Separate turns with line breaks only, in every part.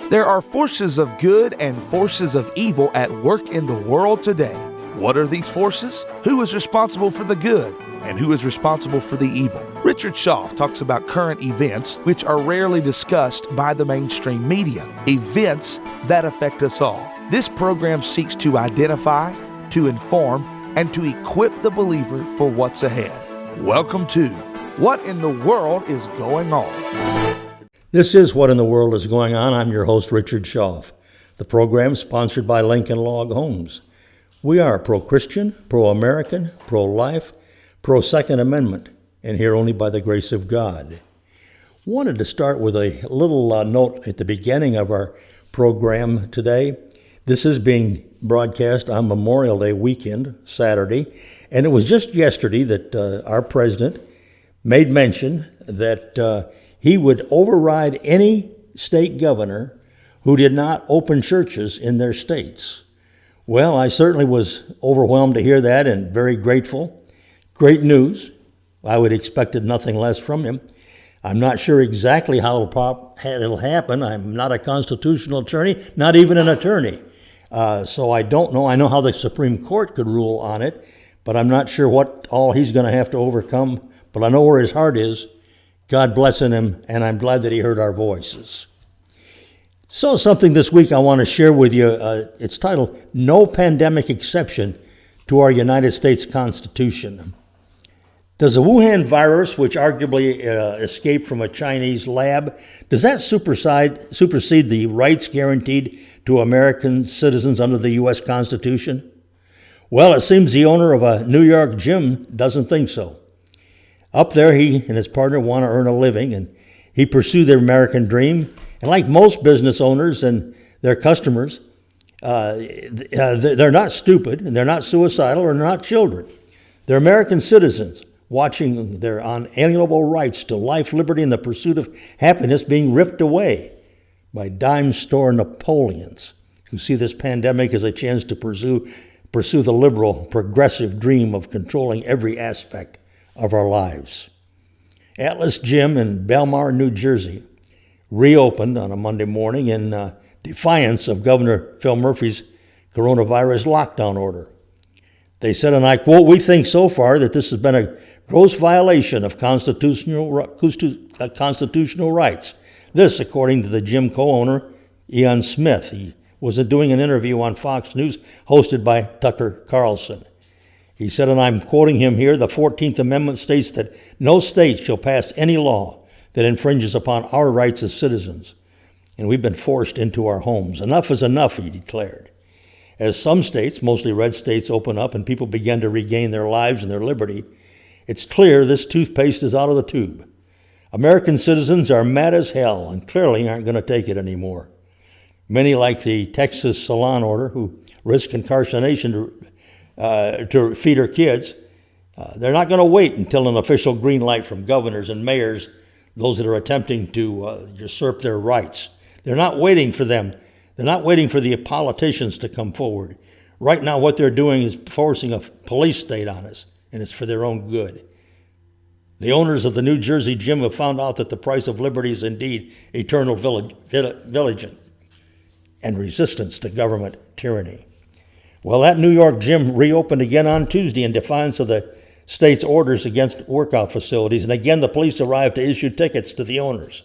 There are forces of good and forces of evil at work in the world today. What are these forces? Who is responsible for the good? And who is responsible for the evil? Richard Schaff talks about current events which are rarely discussed by the mainstream media, events that affect us all. This program seeks to identify, to inform, and to equip the believer for what's ahead. Welcome to What in the World is Going On?
This is What in the World is Going On. I'm your host, Richard Schaff. The program is sponsored by Lincoln Log Homes. We are pro-Christian, pro-American, pro-life, pro-Second Amendment, and here only by the grace of God. Wanted to start with a little note at the beginning of our program today. This is being broadcast on Memorial Day weekend, Saturday, and it was just yesterday that our president made mention that he would override any state governor who did not open churches in their states. Well, I certainly was overwhelmed to hear that and very grateful. Great news. I would have expected nothing less from him. I'm not sure exactly how it'll happen. I'm not a constitutional attorney, not even an attorney. So I don't know. I know how the Supreme Court could rule on it, but I'm not sure what all he's going to have to overcome. But I know where his heart is. God blessing him, and I'm glad that he heard our voices. So something this week I want to share with you. It's titled, No Pandemic Exception to Our United States Constitution. Does the Wuhan virus, which arguably escaped from a Chinese lab, does that supersede the rights guaranteed to American citizens under the U.S. Constitution? Well, it seems the owner of a New York gym doesn't think so. Up there, he and his partner want to earn a living, and he pursued their American dream. And like most business owners and their customers, they're not stupid, and they're not suicidal, or they're not children. They're American citizens watching their unalienable rights to life, liberty, and the pursuit of happiness being ripped away by dime store Napoleons who see this pandemic as a chance to pursue the liberal, progressive dream of controlling every aspect of our lives. Atlas Gym in Belmar, New Jersey, reopened on a Monday morning in defiance of Governor Phil Murphy's coronavirus lockdown order. They said, and I quote, "We think so far that this has been a gross violation of constitutional rights." This, according to the gym co-owner, Ian Smith. He was doing an interview on Fox News hosted by Tucker Carlson. He said, and I'm quoting him here, "The 14th Amendment states that no state shall pass any law that infringes upon our rights as citizens, and we've been forced into our homes. Enough is enough," he declared. As some states, mostly red states, open up and people begin to regain their lives and their liberty, it's clear this toothpaste is out of the tube. American citizens are mad as hell and clearly aren't going to take it anymore. Many, like the Texas salon owner who risked incarceration to feed her kids, they're not going to wait until an official green light from governors and mayors, those that are attempting to usurp their rights. They're not waiting for them. They're not waiting for the politicians to come forward. Right now, what they're doing is forcing a police state on us, and it's for their own good. The owners of the New Jersey gym have found out that the price of liberty is indeed eternal vigilance and resistance to government tyranny. Well, that New York gym reopened again on Tuesday in defiance of the state's orders against workout facilities, and again the police arrived to issue tickets to the owners.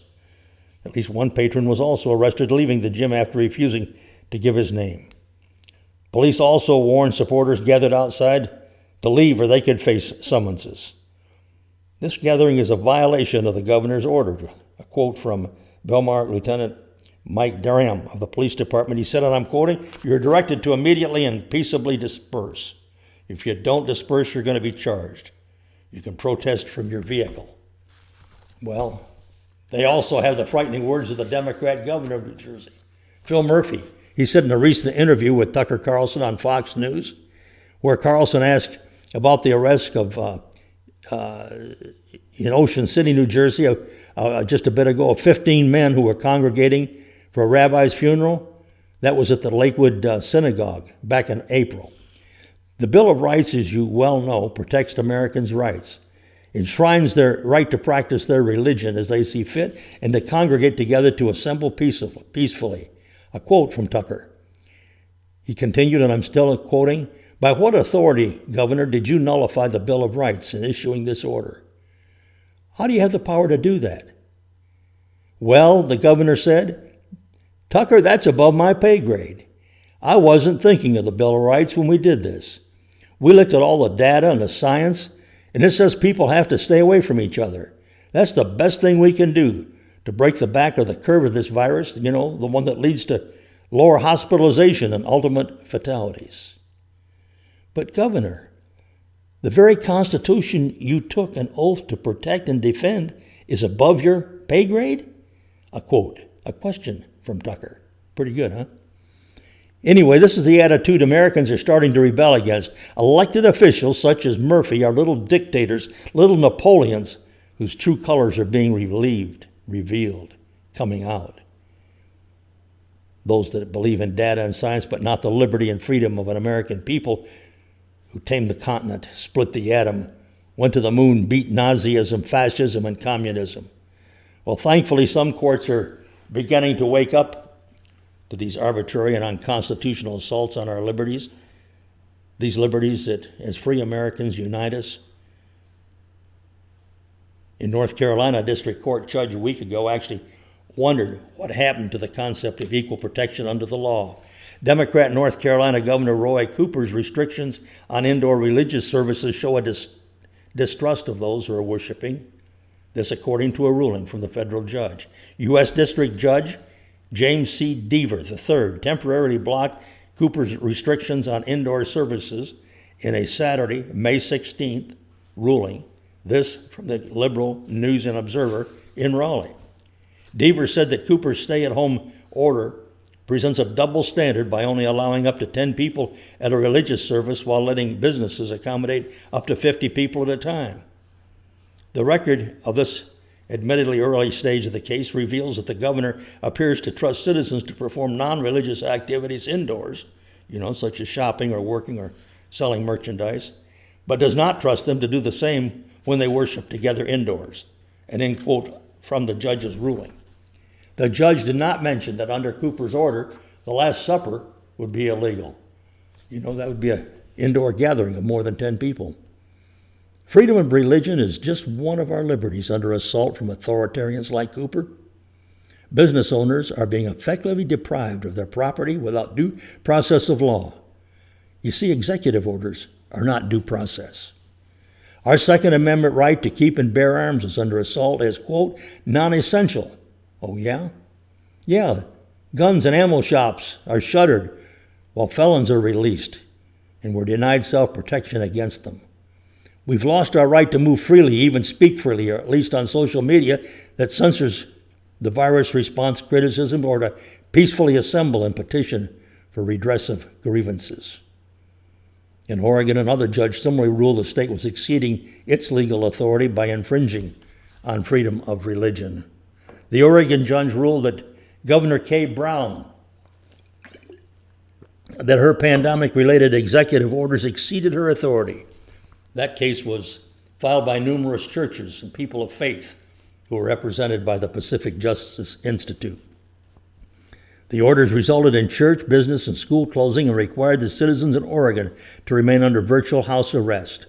At least one patron was also arrested leaving the gym after refusing to give his name. Police also warned supporters gathered outside to leave or they could face summonses. This gathering is a violation of the governor's order. A quote from Belmar Lieutenant Mike Durham of the police department. He said, and I'm quoting, "You're directed to immediately and peaceably disperse. If you don't disperse, you're going to be charged. You can protest from your vehicle." Well, they also have the frightening words of the Democrat governor of New Jersey, Phil Murphy. He said in a recent interview with Tucker Carlson on Fox News, where Carlson asked about the arrest of in Ocean City, New Jersey, just a bit ago, of 15 men who were congregating for a rabbi's funeral. That was at the Lakewood Synagogue back in April. The Bill of Rights, as you well know, protects Americans' rights, enshrines their right to practice their religion as they see fit, and to congregate together to assemble peacefully A quote from Tucker. He continued, and I'm still quoting, "By what authority, Governor, did you nullify the Bill of Rights in issuing this order? How do you have the power to do that?" "Well," the governor said, "Tucker, that's above my pay grade. I wasn't thinking of the Bill of Rights when we did this. We looked at all the data and the science, and it says people have to stay away from each other. That's the best thing we can do to break the back of the curve of this virus, the one that leads to lower hospitalization and ultimate fatalities." But Governor, the very Constitution you took an oath to protect and defend is above your pay grade? A quote, a question from Tucker. Pretty good, huh? Anyway, this is the attitude Americans are starting to rebel against. Elected officials such as Murphy are little dictators, little Napoleons, whose true colors are being revealed, coming out. Those that believe in data and science, but not the liberty and freedom of an American people who tamed the continent, split the atom, went to the moon, beat Nazism, fascism, and communism. Well, thankfully, some courts are beginning to wake up to these arbitrary and unconstitutional assaults on our liberties, these liberties that, as free Americans, unite us. In North Carolina, a district court judge a week ago actually wondered what happened to the concept of equal protection under the law. Democrat North Carolina Governor Roy Cooper's restrictions on indoor religious services show a distrust of those who are worshiping. This according to a ruling from the federal judge. U.S. District Judge James C. Deaver III temporarily blocked Cooper's restrictions on indoor services in a Saturday, May 16th ruling. This from the liberal News and Observer in Raleigh. Deaver said that Cooper's stay-at-home order presents a double standard by only allowing up to 10 people at a religious service while letting businesses accommodate up to 50 people at a time. The record of this admittedly early stage of the case reveals that the governor appears to trust citizens to perform non-religious activities indoors, such as shopping or working or selling merchandise, but does not trust them to do the same when they worship together indoors. And end quote from the judge's ruling. The judge did not mention that under Cooper's order, the Last Supper would be illegal. That would be an indoor gathering of more than 10 people. Freedom of religion is just one of our liberties under assault from authoritarians like Cooper. Business owners are being effectively deprived of their property without due process of law. You see, executive orders are not due process. Our Second Amendment right to keep and bear arms is under assault as, quote, non-essential. Oh, yeah? Yeah, guns and ammo shops are shuttered while felons are released, and we're denied self-protection against them. We've lost our right to move freely, even speak freely, or at least on social media that censors the virus response criticism, or to peacefully assemble and petition for redress of grievances. In Oregon, another judge similarly ruled the state was exceeding its legal authority by infringing on freedom of religion. The Oregon judge ruled that Governor Kay Brown, that her pandemic-related executive orders exceeded her authority. That case was filed by numerous churches and people of faith who were represented by the Pacific Justice Institute. The orders resulted in church, business, and school closing and required the citizens in Oregon to remain under virtual house arrest.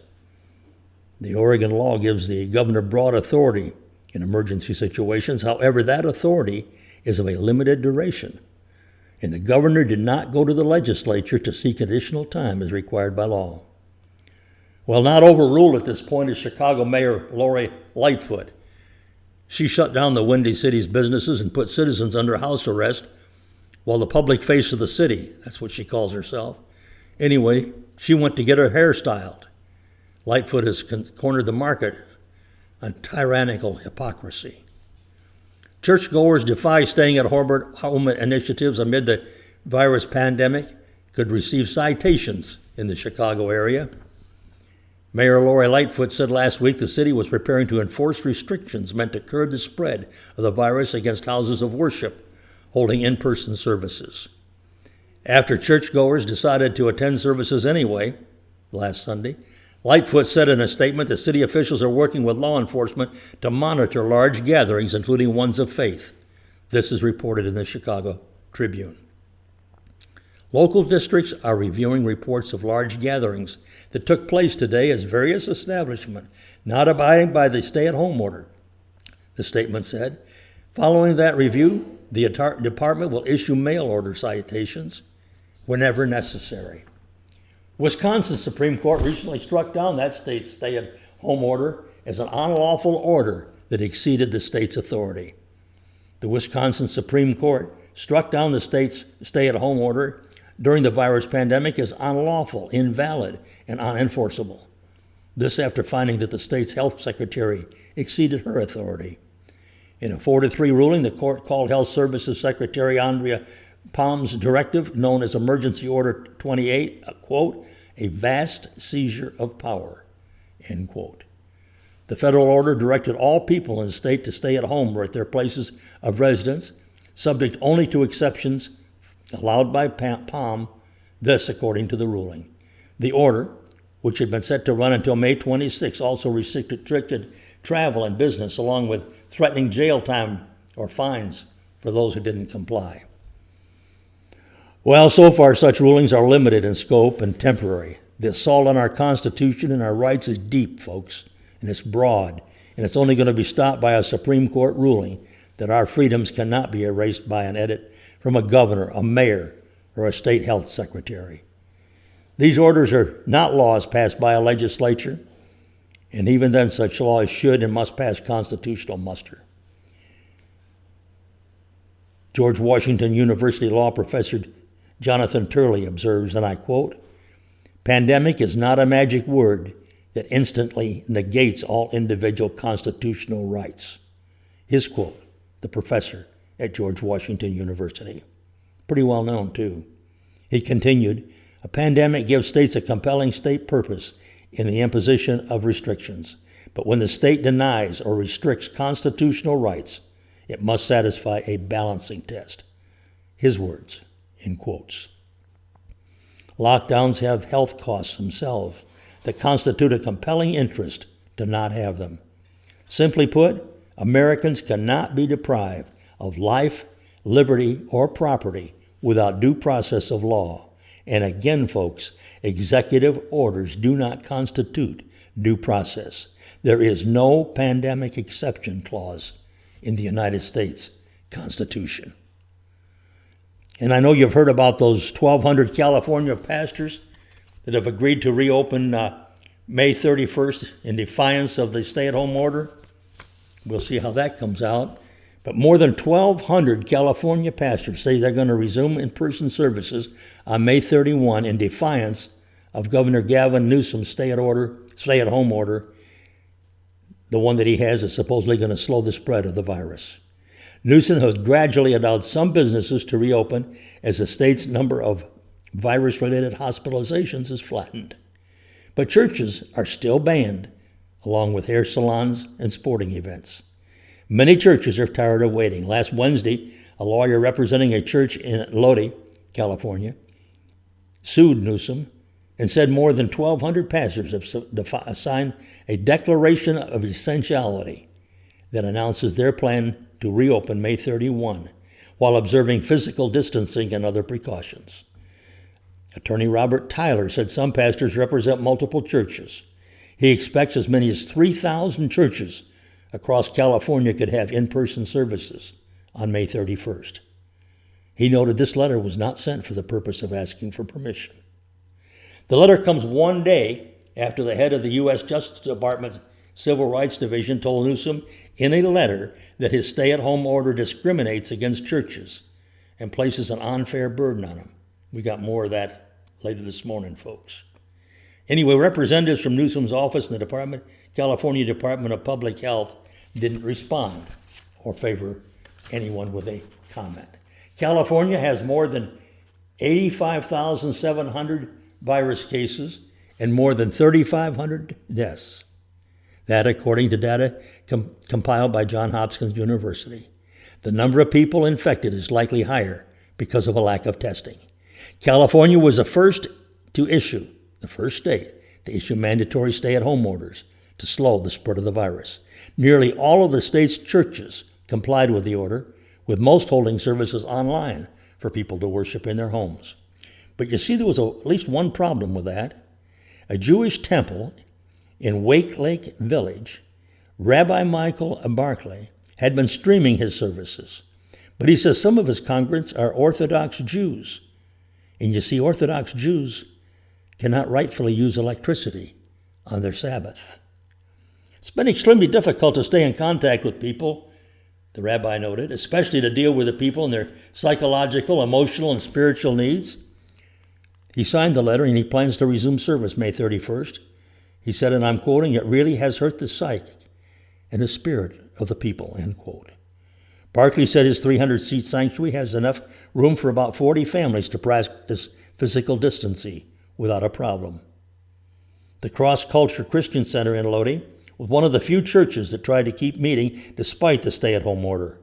The Oregon law gives the governor broad authority in emergency situations. However, that authority is of a limited duration, and the governor did not go to the legislature to seek additional time as required by law. Well, not overruled at this point is Chicago Mayor Lori Lightfoot. She shut down the Windy City's businesses and put citizens under house arrest while the public face of the city, that's what she calls herself. Anyway, she went to get her hair styled. Lightfoot has cornered the market on tyrannical hypocrisy. Churchgoers defy staying at home initiatives amid the virus pandemic could receive citations in the Chicago area. Mayor Lori Lightfoot said last week the city was preparing to enforce restrictions meant to curb the spread of the virus against houses of worship holding in-person services. After churchgoers decided to attend services anyway last Sunday, Lightfoot said in a statement that city officials are working with law enforcement to monitor large gatherings, including ones of faith. This is reported in the Chicago Tribune. Local districts are reviewing reports of large gatherings that took place today as various establishments not abiding by the stay-at-home order. The statement said, following that review, the department will issue mail order citations whenever necessary. Wisconsin Supreme Court recently struck down that state's stay-at-home order as an unlawful order that exceeded the state's authority. The Wisconsin Supreme Court struck down the state's stay-at-home order during the virus pandemic as unlawful, invalid, and unenforceable. This after finding that the state's health secretary exceeded her authority. In a 4-3 ruling, the court called Health Services Secretary Andrea Palm's directive, known as Emergency Order 28, quote, a vast seizure of power, end quote. The federal order directed all people in the state to stay at home or at their places of residence, subject only to exceptions allowed by Palm, this according to the ruling. The order, which had been set to run until May 26, also restricted travel and business, along with threatening jail time or fines for those who didn't comply. Well, so far such rulings are limited in scope and temporary. The assault on our Constitution and our rights is deep, folks, and it's broad, and it's only going to be stopped by a Supreme Court ruling that our freedoms cannot be erased by an edit from a governor, a mayor, or a state health secretary. These orders are not laws passed by a legislature, and even then such laws should and must pass constitutional muster. George Washington University law professor Jonathan Turley observes, and I quote, "Pandemic is not a magic word that instantly negates all individual constitutional rights." His quote, the professor at George Washington University. Pretty well known, too. He continued, "A pandemic gives states a compelling state purpose in the imposition of restrictions. But when the state denies or restricts constitutional rights, it must satisfy a balancing test." His words, in quotes. Lockdowns have health costs themselves that constitute a compelling interest to not have them. Simply put, Americans cannot be deprived of life, liberty, or property without due process of law. And again, folks, executive orders do not constitute due process. There is no pandemic exception clause in the United States Constitution. And I know you've heard about those 1,200 California pastors that have agreed to reopen May 31st in defiance of the stay-at-home order. We'll see how that comes out. But more than 1,200 California pastors say they're going to resume in-person services on May 31 in defiance of Governor Gavin Newsom's stay-at-home order. The one that he has is supposedly going to slow the spread of the virus. Newsom has gradually allowed some businesses to reopen as the state's number of virus-related hospitalizations is flattened. But churches are still banned, along with hair salons and sporting events. Many churches are tired of waiting. Last Wednesday, a lawyer representing a church in Lodi, California, sued Newsom and said more than 1,200 pastors have signed a declaration of essentiality that announces their plan to reopen May 31 while observing physical distancing and other precautions. Attorney Robert Tyler said some pastors represent multiple churches. He expects as many as 3,000 churches across California could have in-person services on May 31st. He noted this letter was not sent for the purpose of asking for permission. The letter comes one day after the head of the U.S. Justice Department's Civil Rights Division told Newsom in a letter that his stay-at-home order discriminates against churches and places an unfair burden on them. We got more of that later this morning, folks. Anyway, representatives from Newsom's office and the California Department of Public Health didn't respond or favor anyone with a comment. California has more than 85,700 virus cases and more than 3,500 deaths. That according to data compiled by Johns Hopkins University. The number of people infected is likely higher because of a lack of testing. California was the first state to issue mandatory stay-at-home orders to slow the spread of the virus. Nearly all of the state's churches complied with the order, with most holding services online for people to worship in their homes. But you see, there was at least one problem with that. A Jewish temple in Wake Lake Village, Rabbi Michael Barclay had been streaming his services. But he says some of his congregants are Orthodox Jews. And you see, Orthodox Jews cannot rightfully use electricity on their Sabbath. It's been extremely difficult to stay in contact with people, the rabbi noted, especially to deal with the people and their psychological, emotional, and spiritual needs. He signed the letter and he plans to resume service May 31st. He said, and I'm quoting, "It really has hurt the psyche and the spirit of the people," end quote. Barclay said his 300-seat sanctuary has enough room for about 40 families to practice physical distancing without a problem. The Cross Culture Christian Center in Lodi was one of the few churches that tried to keep meeting despite the stay-at-home order.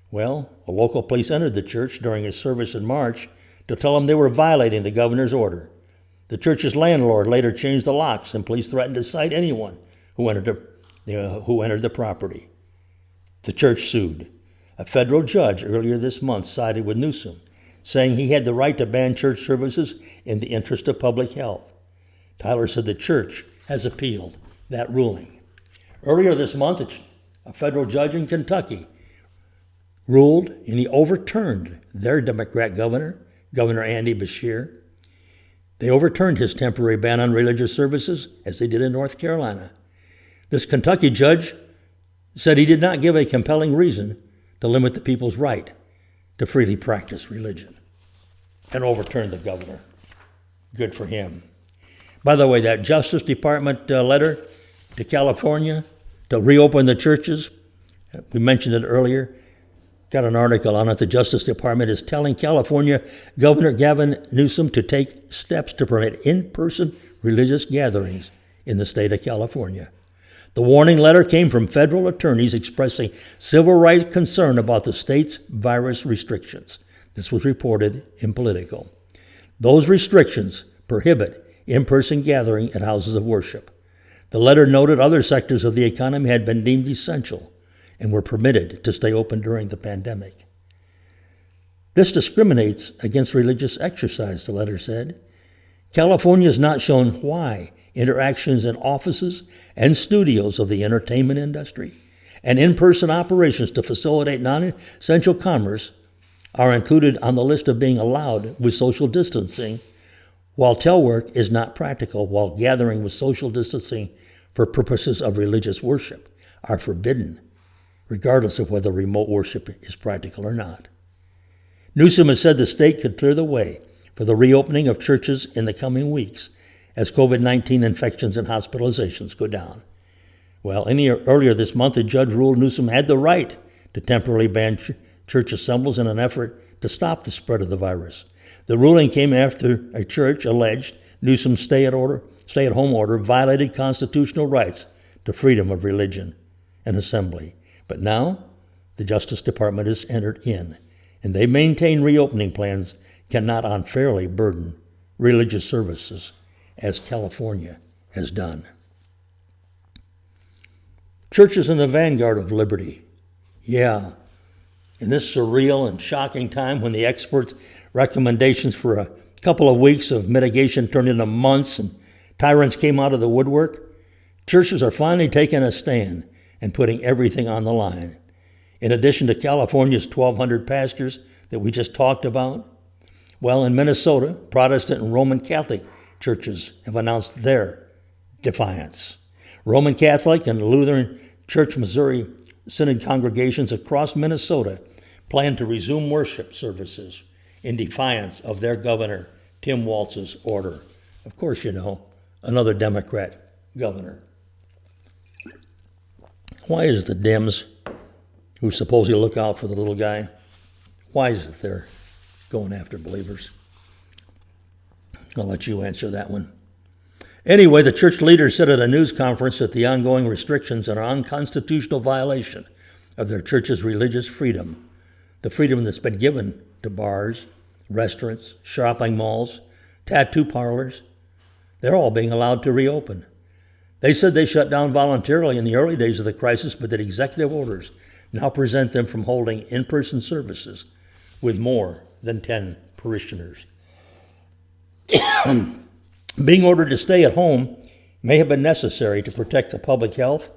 Well, a local police entered the church during a service in March to tell them they were violating the governor's order. The church's landlord later changed the locks, and police threatened to cite anyone who entered the property. The church sued. A federal judge earlier this month sided with Newsom, saying he had the right to ban church services in the interest of public health. Tyler said the church has appealed that ruling. Earlier this month, a federal judge in Kentucky ruled, and he overturned their Democrat governor, Governor Andy Beshear. They overturned his temporary ban on religious services, as they did in North Carolina. This Kentucky judge said he did not give a compelling reason to limit the people's right to freely practice religion, and overturned the governor. Good for him. By the way, that Justice Department letter to California to reopen the churches, we mentioned it earlier, got an article on it. The Justice Department is telling California Governor Gavin Newsom to take steps to permit in-person religious gatherings in the state of California. The warning letter came from federal attorneys expressing civil rights concern about the state's virus restrictions. This was reported in Politico. Those restrictions prohibit in-person gathering at houses of worship. The letter noted other sectors of the economy had been deemed essential and were permitted to stay open during the pandemic. This discriminates against religious exercise, the letter said. California has not shown why interactions in offices and studios of the entertainment industry and in-person operations to facilitate non-essential commerce are included on the list of being allowed with social distancing, while telework is not practical, while gathering with social distancing for purposes of religious worship are forbidden, regardless of whether remote worship is practical or not. Newsom has said the state could clear the way for the reopening of churches in the coming weeks as COVID-19 infections and hospitalizations go down. Well, earlier this month, a judge ruled Newsom had the right to temporarily ban church assemblies in an effort to stop the spread of the virus. The ruling came after a church alleged Newsom's stay-at-home order violated constitutional rights to freedom of religion and assembly. But now, the Justice Department has entered in, and they maintain reopening plans cannot unfairly burden religious services, as California has done. Churches in the vanguard of liberty. Yeah, in this surreal and shocking time when the experts' recommendations for a couple of weeks of mitigation turned into months and tyrants came out of the woodwork, churches are finally taking a stand and putting everything on the line. In addition to California's 1,200 pastors that we just talked about, well, in Minnesota, Protestant and Roman Catholic churches have announced their defiance. Roman Catholic and Lutheran Church Missouri Synod congregations across Minnesota plan to resume worship services in defiance of their governor, Tim Walz's order. Of course, you know, another Democrat governor. Why is the Dems, who supposedly look out for the little guy, why is it they're going after believers? I'll let you answer that one. Anyway, the church leaders said at a news conference that the ongoing restrictions are an unconstitutional violation of their church's religious freedom, the freedom that's been given to bars, restaurants, shopping malls, tattoo parlors. They're all being allowed to reopen. They said they shut down voluntarily in the early days of the crisis, but that executive orders now prevent them from holding in-person services with more than 10 parishioners. Being ordered to stay at home may have been necessary to protect the public health,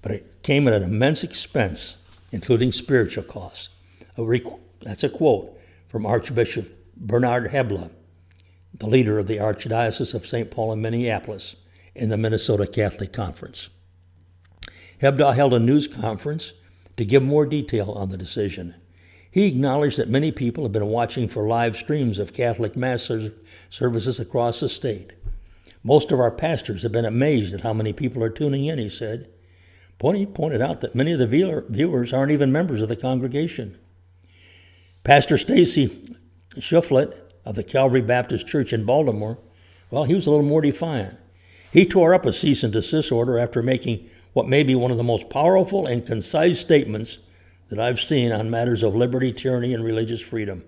but it came at an immense expense, including spiritual costs. That's a quote from Archbishop Bernard Hebla, the leader of the Archdiocese of St. Paul and Minneapolis in the Minnesota Catholic Conference. Hebda held a news conference to give more detail on the decision. He acknowledged that many people have been watching for live streams of Catholic Mass services across the state. Most of our pastors have been amazed at how many people are tuning in, he said. He pointed out that many of the viewers aren't even members of the congregation. Pastor Stacy Shufflet of the Calvary Baptist Church in Baltimore, well, he was a little more defiant. He tore up a cease and desist order after making what may be one of the most powerful and concise statements that I've seen on matters of liberty, tyranny, and religious freedom.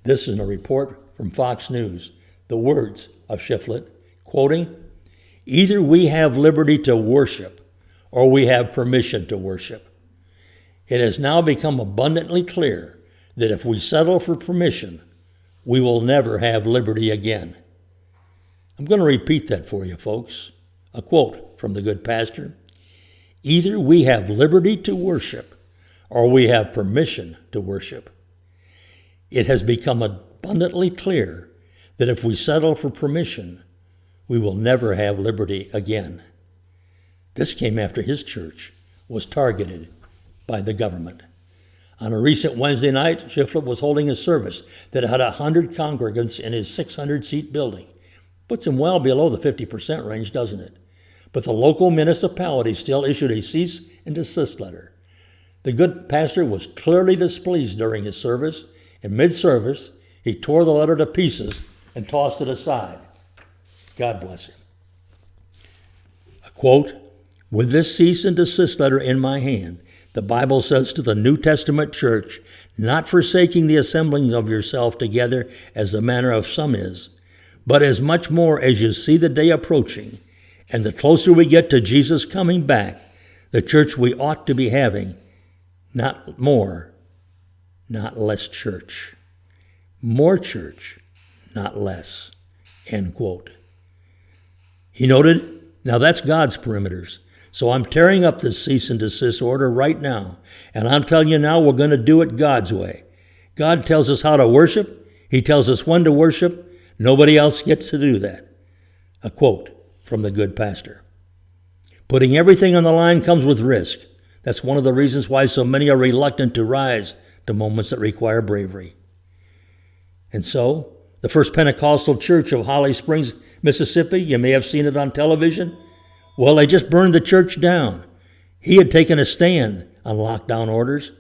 This is a report from Fox News. The words of Shufflet, quoting, "Either we have liberty to worship or we have permission to worship. It has now become abundantly clear that if we settle for permission, we will never have liberty again." I'm going to repeat that for you, folks. A quote from the good pastor. Either we have liberty to worship or we have permission to worship. It has become abundantly clear that if we settle for permission, we will never have liberty again. This came after his church was targeted by the government. On a recent Wednesday night, Schiffler was holding a service that had 100 congregants in his 600-seat building. Puts him well below the 50% range, doesn't it? But the local municipality still issued a cease and desist letter. The good pastor was clearly displeased during his service. In mid-service, he tore the letter to pieces and tossed it aside. God bless him. A quote, "With this cease and desist letter in my hand, the Bible says to the New Testament church, not forsaking the assembling of yourself together as the manner of some is, but as much more as you see the day approaching, and the closer we get to Jesus coming back, the church we ought to be having, not more, not less church. More church, not less." End quote. He noted, now that's God's perimeters. So I'm tearing up this cease and desist order right now. And I'm telling you now, we're going to do it God's way. God tells us how to worship. He tells us when to worship. Nobody else gets to do that. A quote from the good pastor. Putting everything on the line comes with risk. That's one of the reasons why so many are reluctant to rise to moments that require bravery. And so, the First Pentecostal Church of Holly Springs, Mississippi, you may have seen it on television. Well, they just burned the church down. He had taken a stand on lockdown orders.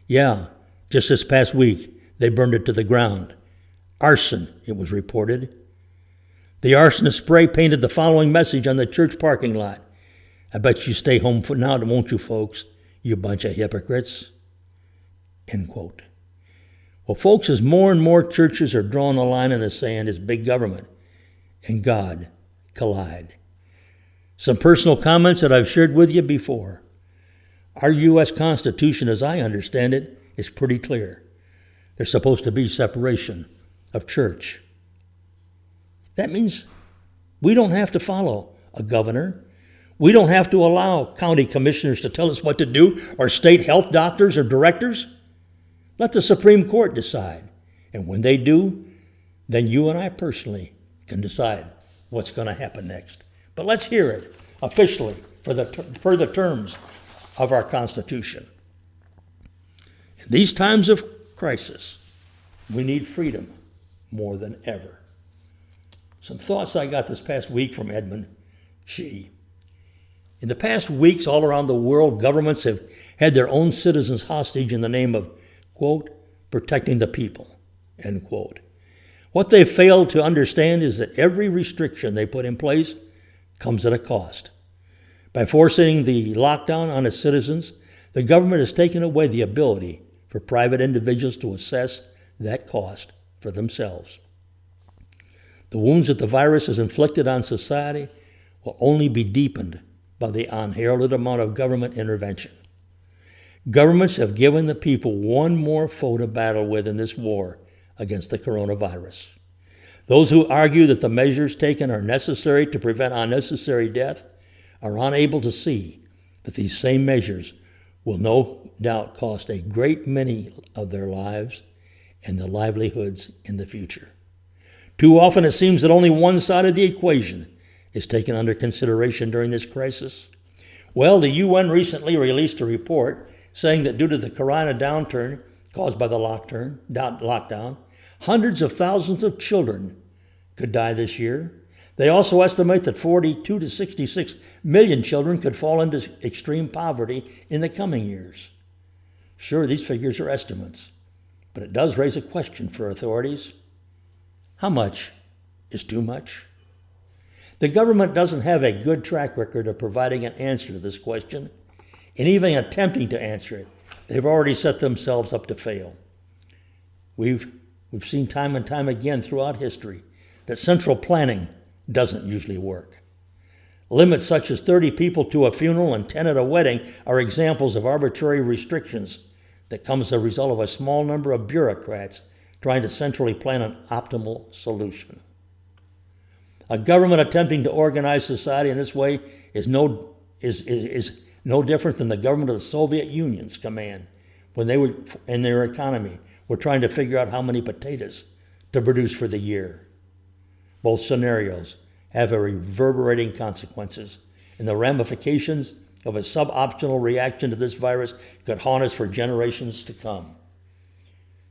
Yeah, just this past week, they burned it to the ground. Arson, it was reported. The arsonist spray painted the following message on the church parking lot. I bet you stay home for now, won't you, folks? You bunch of hypocrites. End quote. Well, folks, as more and more churches are drawing a line in the sand as big government and God collide. Some personal comments that I've shared with you before. Our U.S. Constitution, as I understand it, is pretty clear. There's supposed to be separation of church. That means we don't have to follow a governor. We don't have to allow county commissioners to tell us what to do, or state health doctors or directors. Let the Supreme Court decide. And when they do, then you and I personally can decide what's going to happen next. But let's hear it officially for the terms of our Constitution. In these times of crisis, we need freedom more than ever. Some thoughts I got this past week from Edmund Shee. In the past weeks, all around the world, governments have had their own citizens hostage in the name of, quote, protecting the people, end quote. What they failed to understand is that every restriction they put in place comes at a cost. By forcing the lockdown on its citizens, the government has taken away the ability for private individuals to assess that cost for themselves. The wounds that the virus has inflicted on society will only be deepened by the unheralded amount of government intervention. Governments have given the people one more foe to battle with in this war against the coronavirus. Those who argue that the measures taken are necessary to prevent unnecessary death are unable to see that these same measures will no doubt cost a great many of their lives and their livelihoods in the future. Too often it seems that only one side of the equation is taken under consideration during this crisis. Well, the UN recently released a report saying that due to the corona downturn caused by the lockdown, hundreds of thousands of children could die this year. They also estimate that 42 to 66 million children could fall into extreme poverty in the coming years. Sure, these figures are estimates, but it does raise a question for authorities. How much is too much? The government doesn't have a good track record of providing an answer to this question, and even attempting to answer it, they've already set themselves up to fail. We've seen time and time again throughout history that central planning doesn't usually work. Limits such as 30 people to a funeral and 10 at a wedding are examples of arbitrary restrictions that come as a result of a small number of bureaucrats trying to centrally plan an optimal solution. A government attempting to organize society in this way is no different than the government of the Soviet Union's command when they were in their economy were trying to figure out how many potatoes to produce for the year. Both scenarios have a reverberating consequences, and the ramifications of a suboptimal reaction to this virus could haunt us for generations to come.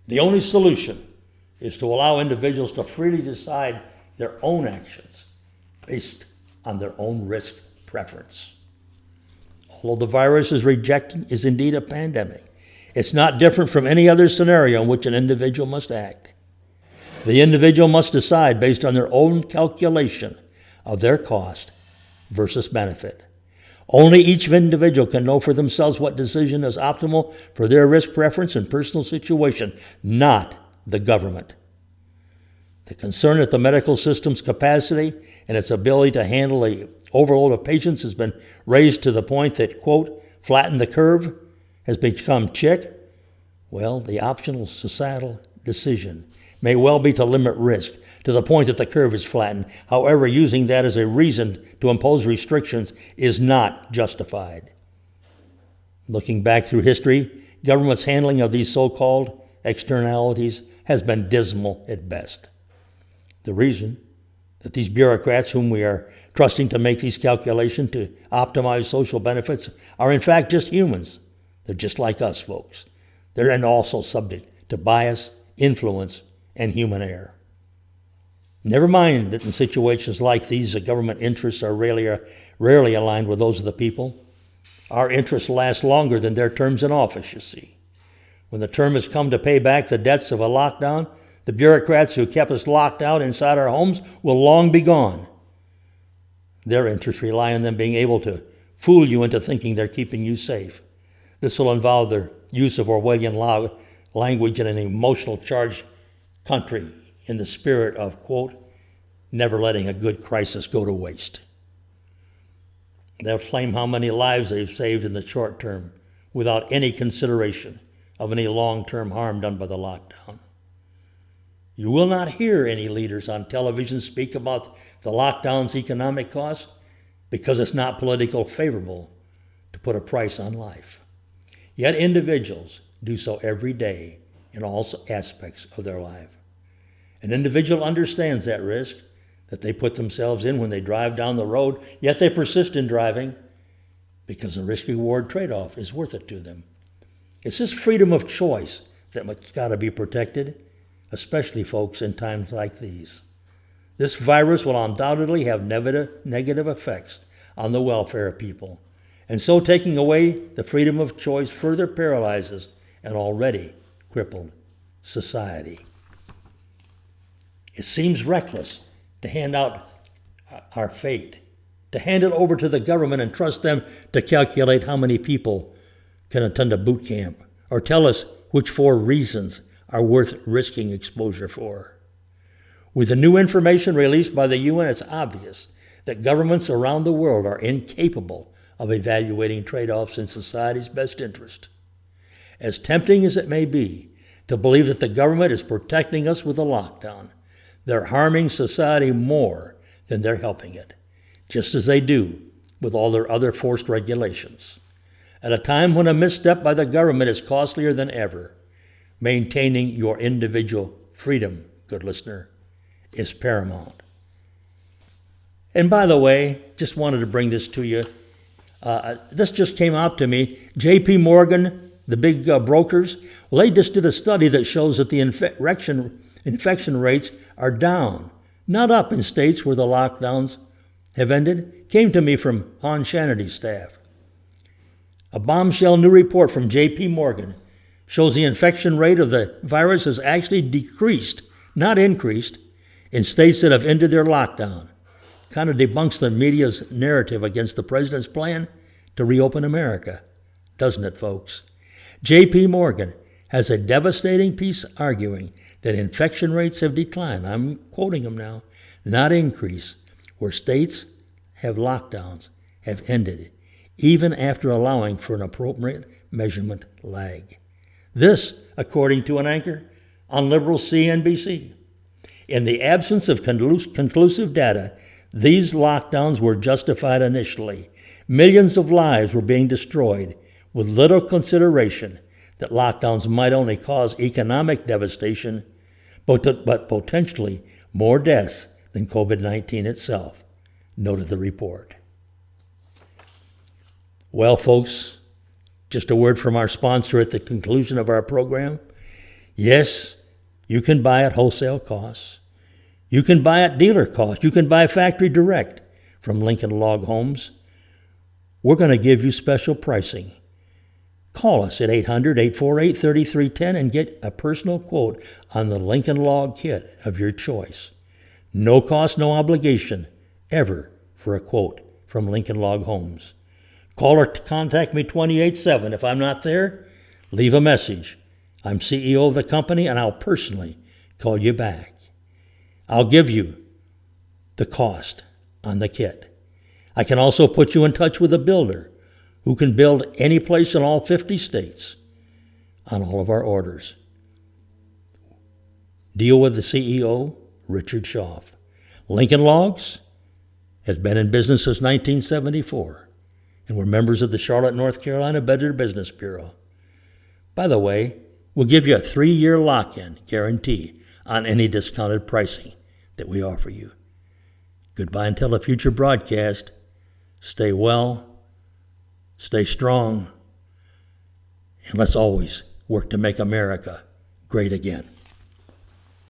The only solution is to allow individuals to freely decide their own actions based on their own risk preference. Although the virus is indeed a pandemic, it's not different from any other scenario in which an individual must act. The individual must decide based on their own calculation of their cost versus benefit. Only each individual can know for themselves what decision is optimal for their risk preference and personal situation, not the government. The concern at the medical system's capacity and its ability to handle the overload of patients has been raised to the point that, quote, flatten the curve has become chic. Well, the optional societal decision may well be to limit risk to the point that the curve is flattened. However, using that as a reason to impose restrictions is not justified. Looking back through history, government's handling of these so-called externalities has been dismal at best. The reason that these bureaucrats whom we are trusting to make these calculations to optimize social benefits are in fact just humans. They're just like us, folks. They're also subject to bias, influence, and human error. Never mind that in situations like these, the government interests are rarely aligned with those of the people. Our interests last longer than their terms in office, you see. When the term has come to pay back the debts of a lockdown, the bureaucrats who kept us locked out inside our homes will long be gone. Their interests rely on them being able to fool you into thinking they're keeping you safe. This will involve their use of Orwellian language in an emotional charged country in the spirit of, quote, never letting a good crisis go to waste. They'll claim how many lives they've saved in the short term without any consideration of any long-term harm done by the lockdown. You will not hear any leaders on television speak about the lockdown's economic costs because it's not politically favorable to put a price on life. Yet individuals do so every day in all aspects of their life. An individual understands that risk that they put themselves in when they drive down the road, yet they persist in driving because the risk-reward trade-off is worth it to them. It's this freedom of choice that's got to be protected, especially, folks, in times like these. This virus will undoubtedly have negative effects on the welfare of people, and so taking away the freedom of choice further paralyzes an already crippled society. It seems reckless to hand out our fate, to hand it over to the government and trust them to calculate how many people can attend a boot camp, or tell us which 4 reasons are worth risking exposure for. With the new information released by the UN, it's obvious that governments around the world are incapable of evaluating trade-offs in society's best interest. As tempting as it may be to believe that the government is protecting us with a lockdown, They're harming society more than they're helping it, just as they do with all their other forced regulations. At a time when a misstep by the government is costlier than ever, maintaining your individual freedom, good listener, is paramount. And by the way, just wanted to bring this to you. This just came out to me. J.P. Morgan, the big brokers, well, they just did a study that shows that the infection rates are down, not up in states where the lockdowns have ended. Came to me from Han Shannity's staff. A bombshell new report from J.P. Morgan shows the infection rate of the virus has actually decreased, not increased, in states that have ended their lockdown. Kind of debunks the media's narrative against the president's plan to reopen America, doesn't it, folks? J.P. Morgan has a devastating piece arguing that infection rates have declined. I'm quoting him now, not increased, where states have lockdowns have ended, even after allowing for an appropriate measurement lag. This, according to an anchor on liberal CNBC. In the absence of conclusive data, these lockdowns were justified initially. Millions of lives were being destroyed with little consideration that lockdowns might only cause economic devastation, but potentially more deaths than COVID-19 itself, noted the report. Well, folks, just a word from our sponsor at the conclusion of our program. Yes, you can buy at wholesale costs. You can buy at dealer cost. You can buy factory direct from Lincoln Log Homes. We're going to give you special pricing. Call us at 800-848-3310 and get a personal quote on the Lincoln Log kit of your choice. No cost, no obligation, ever, for a quote from Lincoln Log Homes. Call or contact me 28/7. If I'm not there, leave a message. I'm CEO of the company, and I'll personally call you back. I'll give you the cost on the kit. I can also put you in touch with a builder who can build any place in all 50 states on all of our orders. Deal with the CEO, Richard Schaff. Lincoln Logs has been in business since 1974, and we're members of the Charlotte, North Carolina Better Business Bureau. By the way, we'll give you a 3-year lock-in guarantee on any discounted pricing that we offer you. Goodbye until a future broadcast. Stay well, stay strong, and let's always work to make America great again.